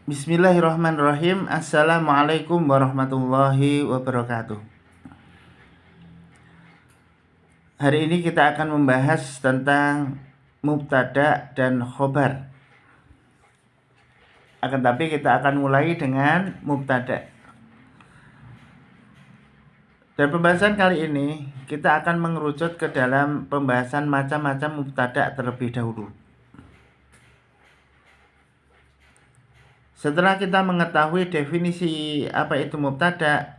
Bismillahirrahmanirrahim. Assalamualaikum warahmatullahi wabarakatuh. Hari ini kita akan membahas tentang mubtada dan khobar. Akan tapi kita akan mulai dengan mubtada. Dan pembahasan kali ini kita akan mengerucut ke dalam pembahasan macam-macam mubtada terlebih dahulu. Setelah kita mengetahui definisi apa itu mubtada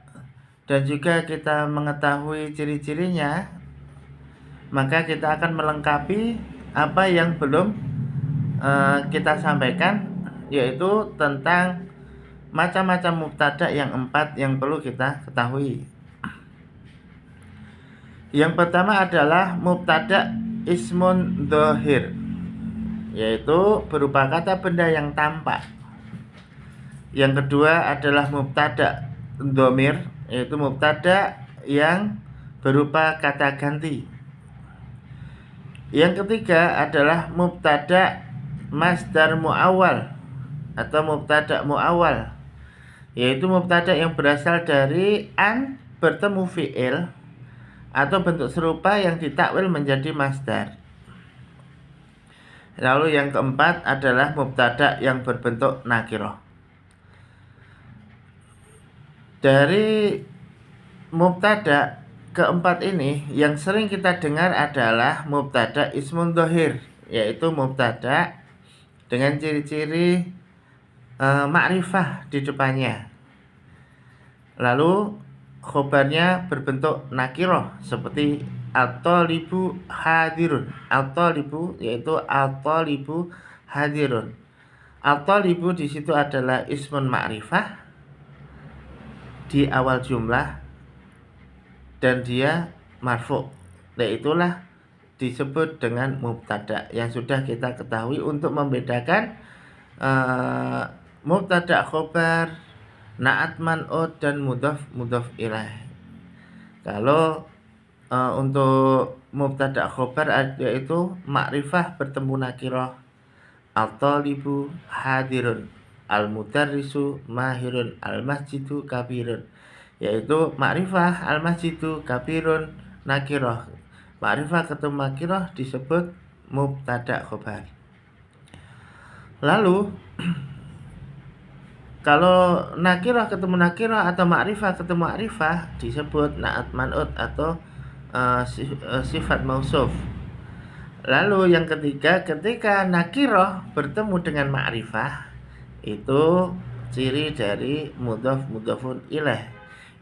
dan juga kita mengetahui ciri-cirinya, maka kita akan melengkapi apa yang belum kita sampaikan, yaitu tentang macam-macam mubtada yang 4 yang perlu kita ketahui. Yang pertama adalah mubtada ismun dhohir, yaitu berupa kata benda yang tampak. Yang kedua adalah mubtada dhamir, yaitu mubtada yang berupa kata ganti. Yang ketiga adalah mubtada masdar muawwal atau mubtada muawwal, yaitu mubtada yang berasal dari an bertemu fi'il atau bentuk serupa yang ditakwil menjadi masdar. Lalu yang keempat adalah mubtada yang berbentuk nakirah. Dari mubtada keempat ini yang sering kita dengar adalah mubtada ismun dhohir, yaitu mubtada dengan ciri-ciri ma'rifah di depannya. Lalu khobarnya berbentuk nakirah seperti at-thalibu hadirun. At-thalibu yaitu at-thalibu hadirun. At-thalibu di situ adalah ismun ma'rifah di awal jumlah dan dia marfu'. Itulah disebut dengan mubtada yang sudah kita ketahui untuk membedakan mubtada khobar, na'at man'ut dan mudhaf ilaih. Kalau untuk mubtada khobar yaitu ma'rifah bertemu nakirah, at-thalibu hadirun, al-mudarrisu mahirun, al-masjidu kabirun, yaitu ma'rifah al-masjidu kabirun nakirah. Ma'rifah ketemu nakirah disebut mubtada khobar. Lalu kalau nakirah ketemu nakirah atau ma'rifah ketemu ma'rifah disebut na'at man'ut atau sifat mausuf. Lalu yang ketiga, ketika nakirah bertemu dengan ma'rifah, itu ciri dari mudhafun ilaih.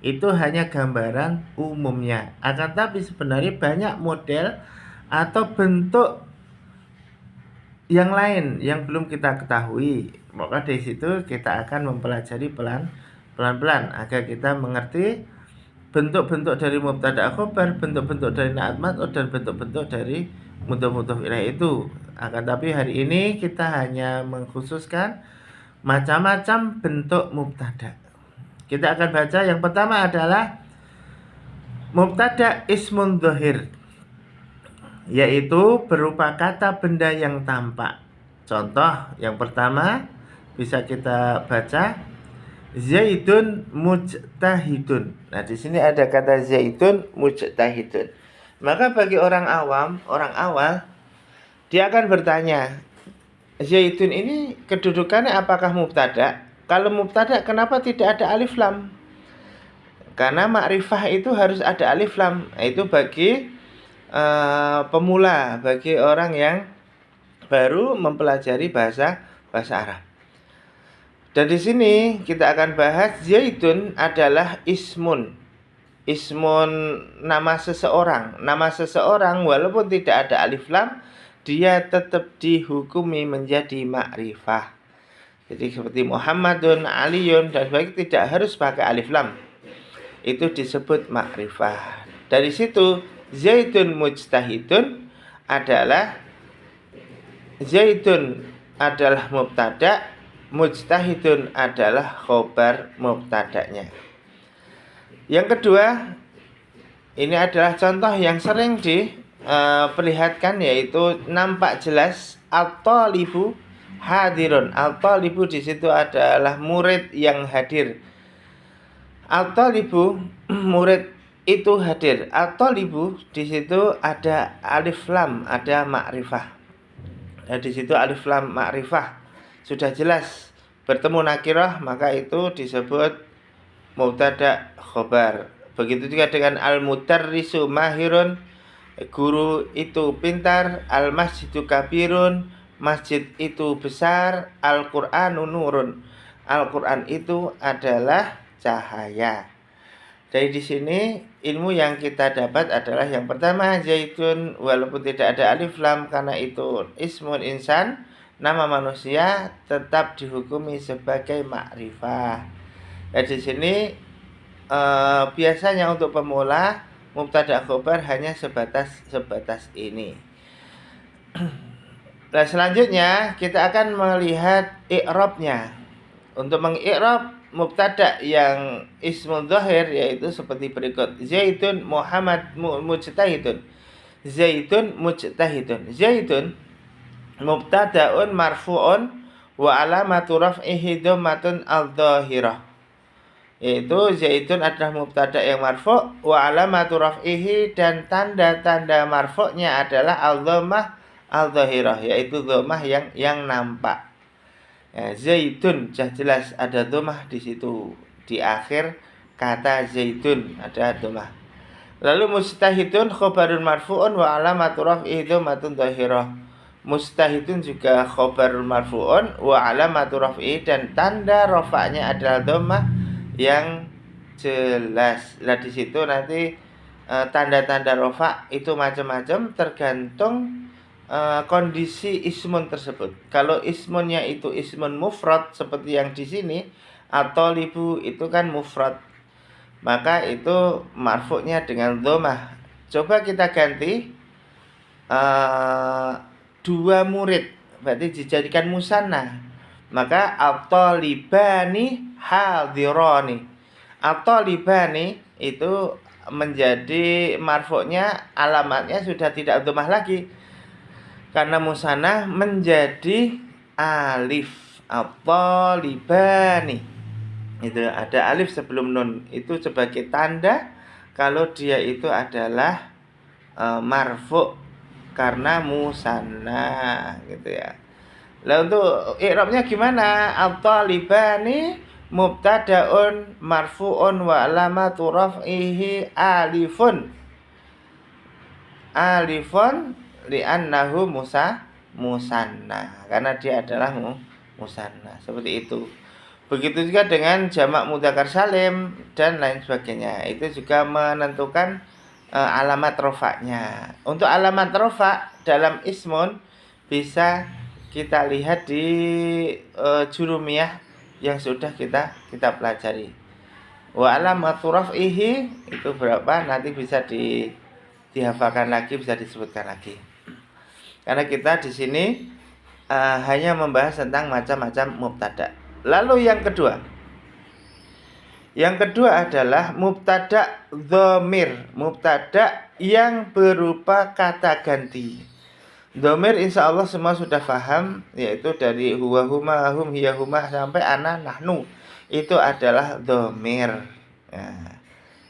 Itu hanya gambaran umumnya. Akan tapi sebenarnya banyak model atau bentuk yang lain yang belum kita ketahui. Maka dari situ kita akan mempelajari pelan-pelan agar kita mengerti bentuk-bentuk dari mubtada khobar, bentuk-bentuk dari na'at man'ut dan bentuk-bentuk dari mudhaf ilaih itu. Akan tapi hari ini kita hanya mengkhususkan macam-macam bentuk mubtada. Kita akan baca yang pertama adalah mubtada ismun dhohir, yaitu berupa kata benda yang tampak. Contoh yang pertama bisa kita baca Zaidun mujtahidun. Nah, di sini ada kata Zaidun mujtahidun. Maka bagi orang awal, dia akan bertanya, Zaidun ini kedudukannya apakah mubtada? Kalau mubtada kenapa tidak ada alif lam? Karena ma'rifah itu harus ada alif lam. Itu bagi pemula, bagi orang yang baru mempelajari bahasa Arab. Dan di sini kita akan bahas Zaidun adalah ismun nama seseorang. Nama seseorang walaupun tidak ada alif lam, dia tetap dihukumi menjadi ma'rifah. Jadi seperti Muhammadun, Aliyun dan sebagainya tidak harus pakai alif lam. Itu disebut ma'rifah. Dari situ Zaidun mujtahidun adalah Zaidun adalah mubtada, mujtahidun adalah khobar mubtadanya. Yang kedua, ini adalah contoh yang sering diperlihatkan, yaitu nampak jelas at-thalibu hadirun. Al-talibu di situ adalah murid yang hadir. Al-talibu murid itu hadir. Al-talibu di situ ada alif lam, ada ma'rifah. Nah, di situ alif lam ma'rifah sudah jelas bertemu nakirah, maka itu disebut mubtada khobar. Begitu juga dengan al-mudarrisu mahirun, guru itu pintar, al-masjidu kabirun, masjid itu besar, al-Qur'anu nurun, Al-Qur'an itu adalah cahaya. Dari di sini ilmu yang kita dapat adalah yang pertama, zaitun walaupun tidak ada alif lam karena itu ismun insan, nama manusia, tetap dihukumi sebagai makrifah. Nah, di sini biasanya untuk pemula mubtada khobar hanya sebatas ini. Nah, selanjutnya kita akan melihat i'rabnya. Untuk mengi'rab mubtada yang ismul dhahir yaitu seperti berikut. Zaitun Muhammad mujtahidun. Zaitun mujtahidun. Zaitun mubtadaun marfu'un wa alamatu raf'ihi dhammatun al-dhahirah. Yaitu zaitun adalah mubtada yang marfu' wa alamatu raf'ihi, dan tanda-tanda marfu'nya adalah al-dhammah al-dhahirah, yaitu dhammah yang nampak. Ya, zaitun jelas ada dhammah di situ. Di akhir kata zaitun ada dhammah. Lalu mustahidun khobarun marfu'un wa alamatu raf'ihi dhammatun dhahirah. Mustahidun juga khobarun marfu'un wa alamatu raf'ihi, dan tanda rafa'nya adalah dhammah yang jelas. Nah, di situ nanti tanda-tanda rafa itu macam-macam tergantung kondisi ismun tersebut. Kalau ismunnya itu ismun mufrad seperti yang di sini, atau libu itu kan mufrad, maka itu marfu'nya dengan dhammah. Coba kita ganti dua murid, berarti dijadikan musanna, maka at-talibani hadirani. At-talibani itu menjadi marfu'nya, alamatnya sudah tidak dhammah lagi karena musanna menjadi alif. At-talibani itu ada alif sebelum nun, itu sebagai tanda kalau dia itu adalah marfu' karena musanna gitu ya. Lah untuk i'rabnya gimana? At-talibani mubtadaun marfu'un wa alamatu raf'ihi alifun. Alifun li'annahu musanna, karena dia adalah musanna. Seperti itu. Begitu juga dengan jamak mudzakkar salim dan lain sebagainya. Itu juga menentukan alamat rofaknya. Untuk alamat rofak dalam ismun bisa kita lihat di jurumiyah yang sudah kita pelajari. Wa alamatu raf'ihi itu berapa, nanti bisa dihafalkan lagi, bisa disebutkan lagi. Karena kita di sini hanya membahas tentang macam-macam mubtada. Lalu yang kedua adalah mubtada dhamir, mubtada yang berupa kata ganti. Dhamir insya Allah semua sudah paham, yaitu dari huwa huma hum hiya huma sampai ana nahnu, itu adalah dhamir. Ya,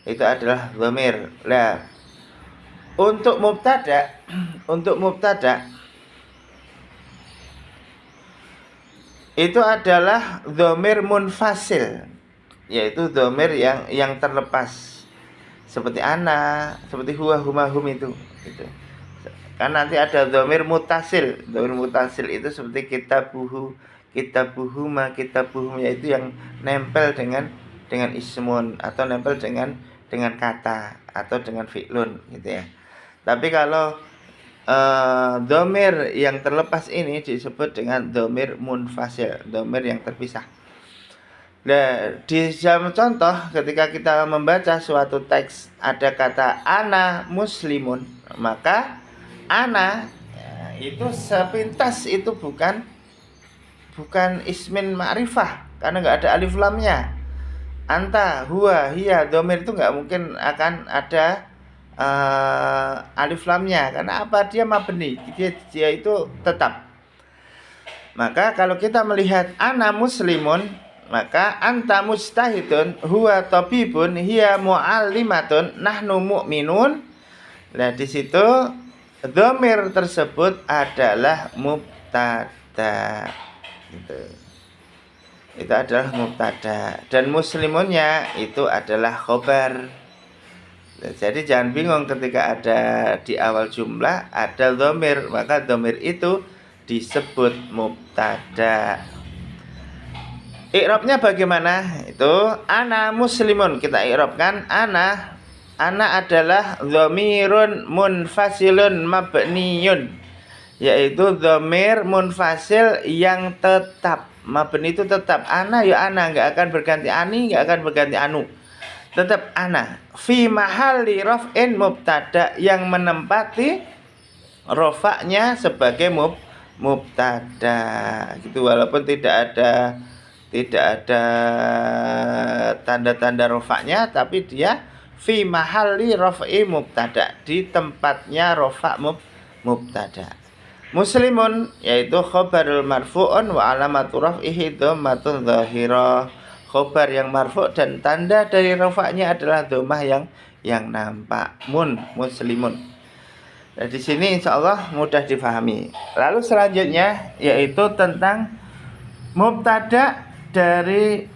itu adalah dhamir. Nah, untuk mubtada itu adalah dhamir munfasil, yaitu dhamir yang terlepas, seperti ana, seperti huwa huma hum itu. Kan nanti ada dhamir mutasil. Dhamir mutasil itu seperti kitabuhuma, yaitu yang nempel dengan ismun, atau nempel dengan kata atau dengan fi'lun gitu ya. Tapi kalau dhamir yang terlepas ini disebut dengan dhamir munfasil, dhamir yang terpisah. Nah, di dalam contoh ketika kita membaca suatu teks ada kata ana muslimun, maka ana itu sepintas itu bukan ismin ma'rifah karena nggak ada alif lamnya. Anta, huwa, hiya, dhamir itu nggak mungkin akan ada alif lamnya. Karena apa? Dia mabni, dia itu tetap. Maka kalau kita melihat ana muslimun, maka anta mujtahidun, huwa tabibun, hiya muallimatun, nahnu mu'minun. Nah, di situ dhamir tersebut adalah mubtada. Gitu. Itu adalah mubtada dan muslimunnya itu adalah khobar. Jadi jangan bingung ketika ada di awal jumlah ada dhamir, maka dhamir itu disebut mubtada. I'rabnya bagaimana? Itu ana muslimun, kita i'rabkan ana adalah dhamirun munfasilun mabniyun, yaitu dhamir munfasil yang tetap. Mabni itu tetap, ana ya ana, enggak akan berganti ani, enggak akan berganti anu. Tetap ana fi mahalli raf'in mubtada, yang menempati rofaknya sebagai mubtada gitu, walaupun tidak ada tanda-tanda rofaknya, tapi dia fi mahalli raf'i mubtada, di tempatnya rofak mubtada. Muslimun yaitu khobarul marfu'un wa alamatu raf'ihi dhammatun dhahirah, khobar yang marfu' dan tanda dari rafa'nya adalah dhammah yang nampak. Muslimun. Nah, di sini insyaallah mudah difahami. Lalu selanjutnya yaitu tentang mubtada dari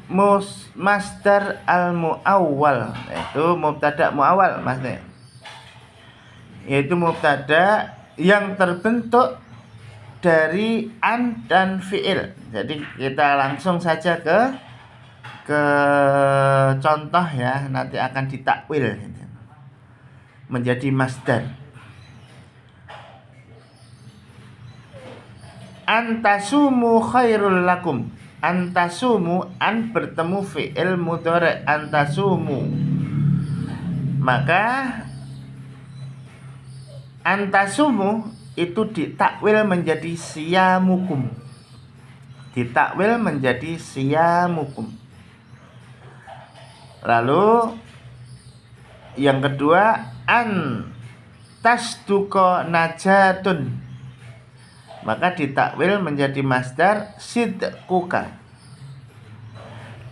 masdar al-muawwal, yaitu mubtada muawwal maksudnya. Yaitu mubtada yang terbentuk dari an dan fi'il. Jadi kita langsung saja ke contoh ya, nanti akan ditakwil menjadi masdar. Antasumu khairul lakum. Antasumu, an bertemu fi'il mudhari' antasumu, maka antasumu itu ditakwil menjadi siyamukum. Ditakwil menjadi siyamukum. Lalu yang kedua, an tasduqa najatun, maka ditakwil menjadi masdar sidquka.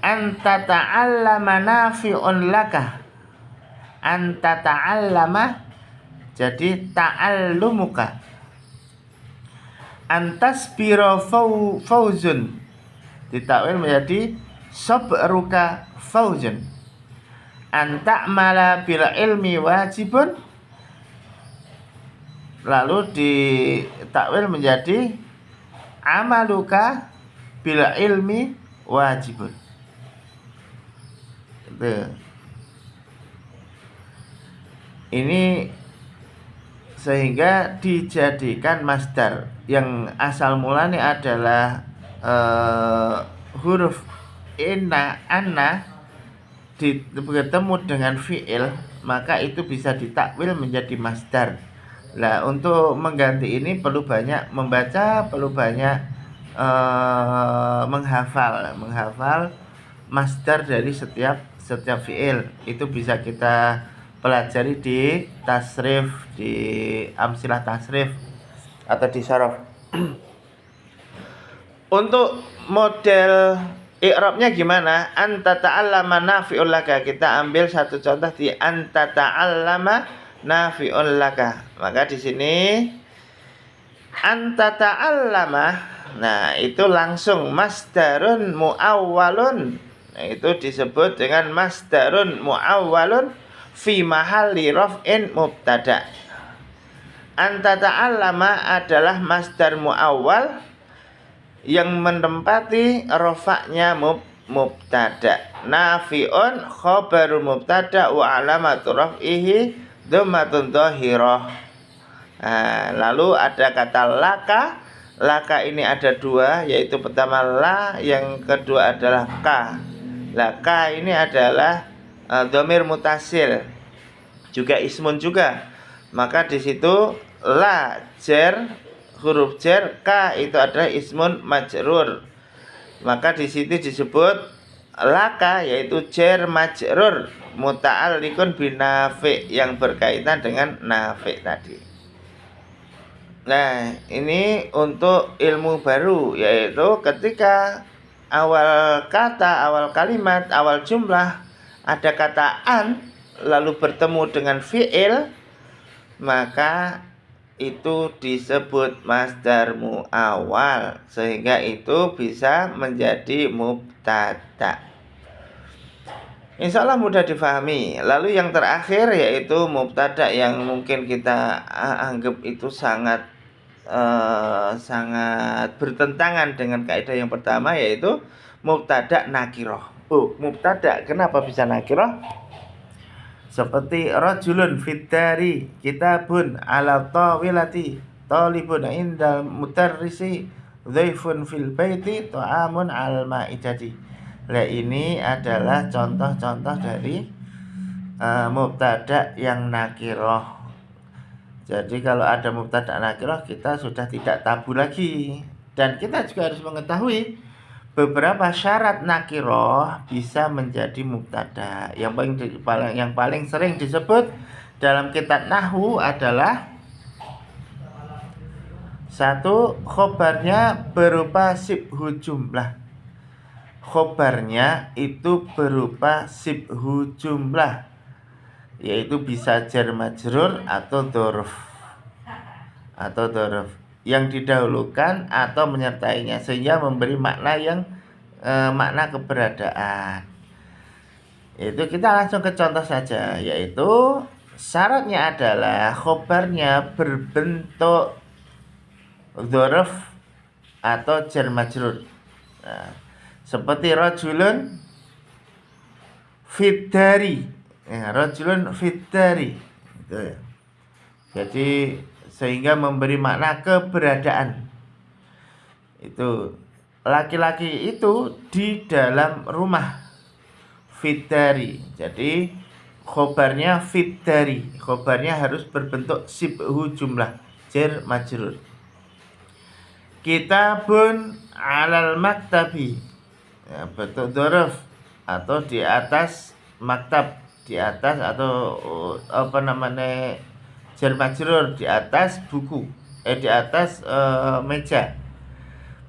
Anta ta'allama nafi'un laka. Anta ta'allama jadi ta'allumuka. Antasbira fawzun, ditakwil menjadi sabruka fawzun. Anta'mala bil ilmi wajibun, lalu ditakwil menjadi amaluka bil ilmi wajibun. Ini sehingga dijadikan masdar yang asal mulanya adalah huruf inna, anna, bertemu dengan fi'il, maka itu bisa ditakwil menjadi masdar. Nah, untuk mengganti ini perlu banyak membaca, perlu banyak menghafal masdar dari setiap fi'il. Itu bisa kita pelajari di tasrif, di amsilah tasrif atau di syaraf. Untuk model i'rabnya gimana? Anta ta'allama nafi'un laka. Kita ambil satu contoh di anta ta'allama nafi'un laka. Maka di sini anta ta'allama, nah itu langsung masdarun muawwalun. Nah, itu disebut dengan masdarun muawwalun fi mahalli raf'in mubtada. Anta ta'allama adalah masdar muawwal yang menempati rafa'nya mubtada. Nafi'un khabaru mubtada wa alamatu raf'ihi dhammatun dhahirah. Nah, lalu ada kata laka. Laka ini ada dua, yaitu pertama la, yang kedua adalah ka. Laka ini adalah dhamir mutasil, juga ismun juga. Maka di situ la jar, huruf jar, ka itu adalah ismun majrur. Maka di situ disebut laka, yaitu jar majrur muta'alliqun binafi, yang berkaitan dengan nafi tadi. Nah, ini untuk ilmu baru, yaitu ketika awal kata, awal kalimat, awal jumlah ada kata an, lalu bertemu dengan fi'il, maka itu disebut masdar muawwal, sehingga itu bisa menjadi mubtada. Insya Allah mudah difahami. Lalu yang terakhir yaitu mubtada yang mungkin kita anggap itu sangat bertentangan dengan kaidah yang pertama, yaitu mubtada nakiroh. Mubtada kenapa bisa nakiroh? Seperti rajulun fiddari, kitabun ala tawilati, talibun indal mutarrisi, dhaifun fil baiti, ta'amun al ma'idati. Nah, ini adalah contoh-contoh dari mubtada yang nakiroh. Jadi kalau ada mubtada nakiroh, kita sudah tidak tabu lagi. Dan kita juga harus mengetahui beberapa syarat nakiroh bisa menjadi mubtada. Yang paling sering disebut dalam kitab nahwu adalah satu, khobarnya berupa sibhu jumlah. Khobarnya itu berupa sibhu jumlah, yaitu bisa jar majrur atau dzarf yang didahulukan atau menyertainya, sehingga memberi makna yang makna keberadaan. Itu kita langsung ke contoh saja, yaitu syaratnya adalah khobarnya berbentuk dzarf atau jar majrur. Nah, seperti rajulun fiddari, rajulun fiddari, gitu ya. Jadi sehingga memberi makna keberadaan. Itu laki-laki itu di dalam rumah, fiddari. Jadi khobarnya fiddari, khobarnya harus berbentuk sibhu jumlah, jar majrur. Kitabun alal maktabi, bentuk dzarf atau di atas maktab, di atas atau jar majrur, di atas buku, di atas meja.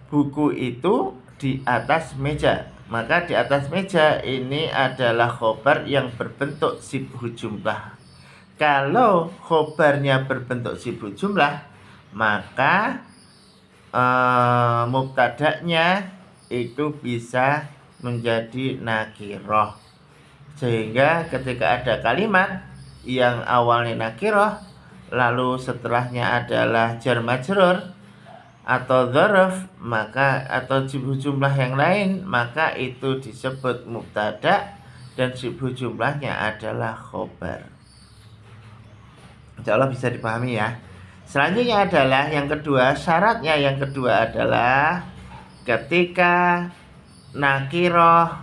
Buku itu di atas meja, maka di atas meja ini adalah khobar yang berbentuk sibhu jumlah. Kalau khobarnya berbentuk sibhu jumlah, maka mubtada'nya itu bisa menjadi nakiroh, sehingga ketika ada kalimat yang awalnya nakiroh lalu setelahnya adalah jar majrur atau dzarf, maka atau sibhu jumlah yang lain, maka itu disebut mubtada dan sibhu jumlahnya adalah khobar. Insya Allah bisa dipahami ya. Selanjutnya adalah yang kedua, syaratnya yang kedua adalah ketika nakiroh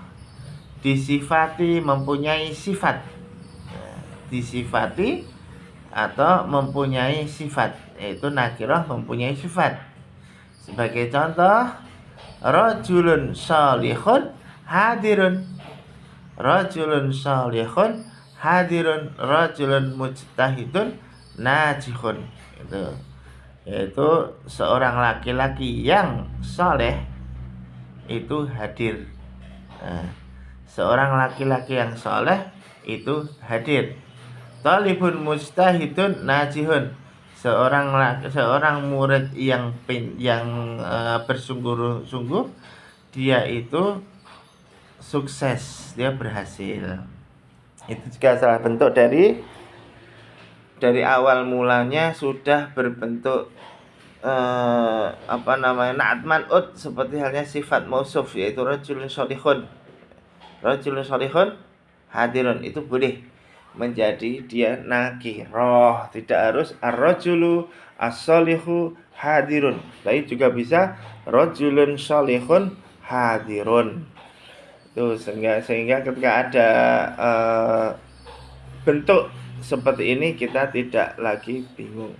disifati mempunyai sifat, disifati atau mempunyai sifat, yaitu nakiroh mempunyai sifat. Sebagai contoh, rajulun shalihun hadirun, rajulun shalihun hadirun, rajulun mujtahidun najihun. Itu yaitu seorang laki-laki yang soleh itu hadir. Nah, seorang laki-laki yang soleh itu hadir. Talibun mujtahidun najihun, seorang murid yang bersungguh-sungguh, dia itu sukses, dia berhasil. Itu juga salah bentuk dari awal mulanya sudah berbentuk na'at man'ut, seperti halnya sifat mausuf, yaitu rajulun sholihun. Rajulun sholihun hadirun, itu boleh menjadi dia nakiroh, tidak harus ar-rajulu as-sholihu hadirun, tapi juga bisa rajulun sholihun hadirun. Itu sehingga ketika ada bentuk seperti ini kita tidak lagi bingung.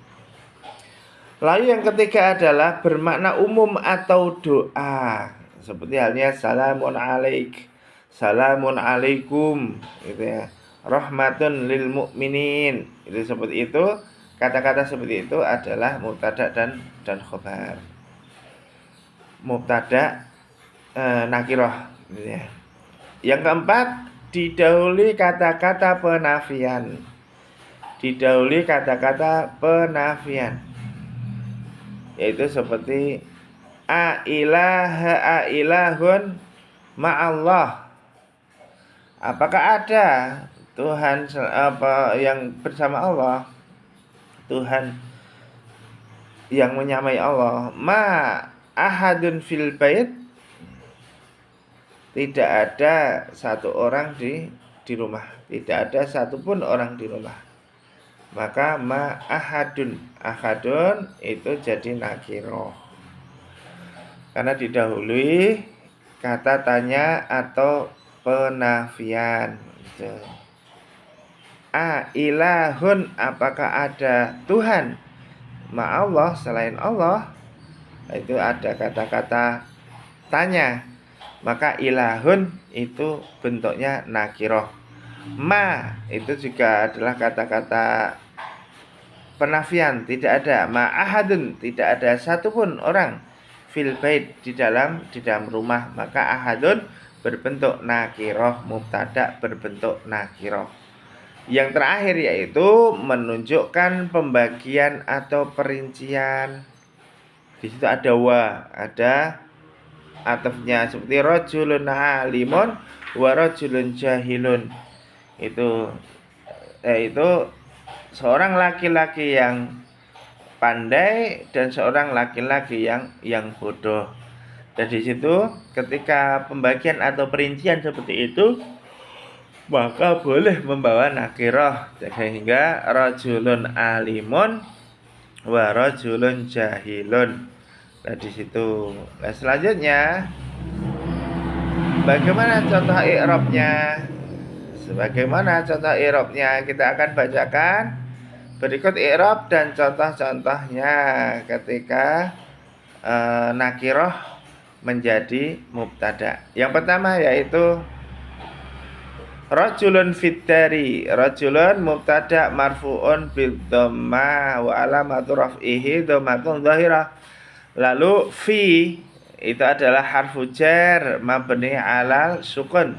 Lalu yang ketiga adalah bermakna umum atau doa, seperti halnya salamun alaik, salamun alaikum, gitu ya. Rahmatun lil mu'minin, itu seperti itu. Kata-kata seperti itu adalah mubtada dan khobar. Mubtada nakirah gitu ya. Yang keempat, didahului kata-kata penafian. Didahului kata-kata penafian. Yaitu seperti a ilahun ma'allah. Apakah ada Tuhan yang bersama Allah? Tuhan yang menyamai Allah. Ma ahadun fil bait, tidak ada satu orang di rumah, tidak ada satupun orang di rumah. Maka ma ahadun itu jadi nakirah karena didahului kata tanya atau penafian gitu. A ilahun, apakah ada Tuhan ma'allah selain Allah, itu ada kata-kata tanya, maka ilahun itu bentuknya nakirah. Ma itu juga adalah kata-kata penafian, tidak ada. Ma ahadun, tidak ada satupun orang fil bait, di dalam rumah, maka ahadun berbentuk nakirah, mubtada berbentuk nakirah. Yang terakhir yaitu menunjukkan pembagian atau perincian. Di situ ada wa, ada atafnya seperti rajulun alimun wa rajulun jahilun. Itu seorang laki-laki yang pandai dan seorang laki-laki yang bodoh. Dan di situ ketika pembagian atau perincian seperti itu, maka boleh membawa nakirah, sehingga rajulun alimun wa rajulun jahilun. Nah di situ. Nah selanjutnya, bagaimana contoh i'rabnya? Sebagaimana contoh i'rabnya kita akan bacakan berikut i'rab dan contoh-contohnya ketika nakirah menjadi mubtada. Yang pertama yaitu rajulun fiddari. Rajulun mubtada marfu'un bil dhamma wa alamatu raf'ihi dhammatun dhahirah. Lalu fi itu adalah harfu jar mabni alal sukun.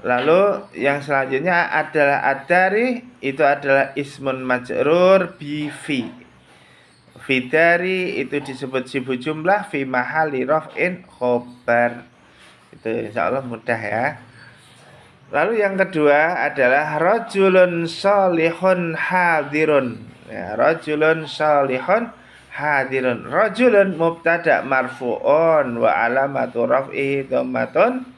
Lalu yang selanjutnya adalah ad-dari, itu adalah ismun majrur bi fi. Fidari itu disebut sibuk jumlah fi mahali raf'in khobar. Itu insyaallah mudah ya. Lalu yang kedua adalah rajulun shalihun hadirun. Ya, rajulun shalihun hadirun. Rajulun mubtada marfu'un wa alamatu raf'ihi dhammatun.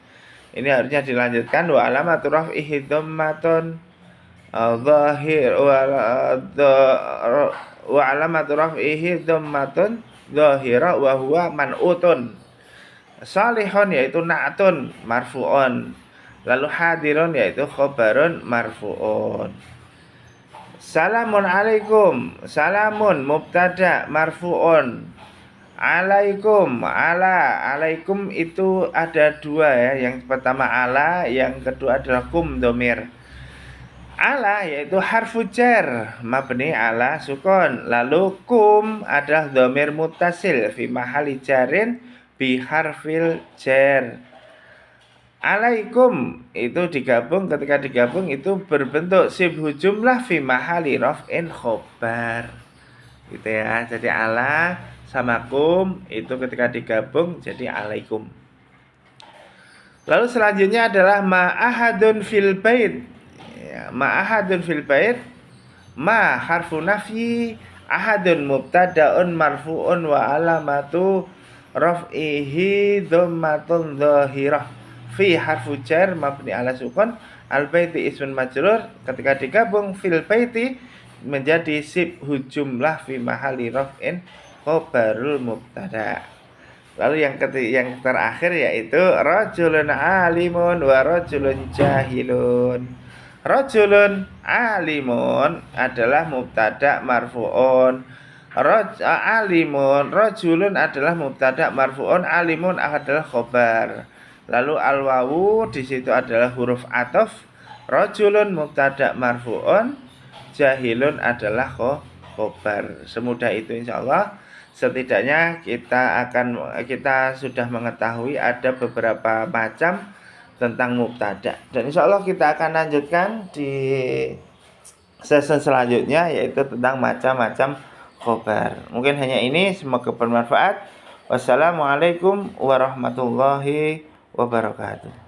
Ini harusnya dilanjutkan wa alamatu raf'ihi dhammatun zahir wa alamatu raf'ihi dhammatun zahira wa huwa man'utun. Shalihun yaitu na'tun marfu'un. Lalu hadirun yaitu khobarun marfu'un. Salamun alaikum. Salamun mubtada marfu'un. Alaikum, alaikum itu ada dua ya. Yang pertama ala, yang kedua adalah kum domir. Ala yaitu harfu jar mabni ala sukun. Lalu kum adalah domir mutasil fi mahali jarin bi harfil jar. Alaikum itu digabung, ketika digabung itu berbentuk sibhu jumlah fi mahali raf'in khobar gitu ya. Jadi ala sama kum itu ketika digabung jadi alaikum. Lalu selanjutnya adalah ma'ahadun fil bait ya, ma'ahadun fil bait, ma harfu nafyi, ahadun mubtada'un marfu'un wa alamatu raf'ihi dhammatun dhahirah. Fi harfu jar mabni ala sukun, al baiti ismun majrur, ketika digabung fil baiti menjadi sibhu jumlah fi mahali raf'in khobarul mubtada. Lalu yang terakhir yaitu rajulun alimun wa rajulun jahilun. Rajulun alimun adalah mubtada marfu'un. Alimun, rajulun adalah mubtada marfu'un, alimun adalah khobar. Lalu al-wawu di situ adalah huruf ataf. Rajulun mubtada marfu'un, jahilun adalah khobar. Semudah itu insyaallah. Setidaknya kita sudah mengetahui ada beberapa macam tentang mubtada. Dan insyaallah kita akan lanjutkan di sesi selanjutnya, yaitu tentang macam-macam khobar. Mungkin hanya ini, semoga bermanfaat. Wassalamualaikum warahmatullahi wabarakatuh.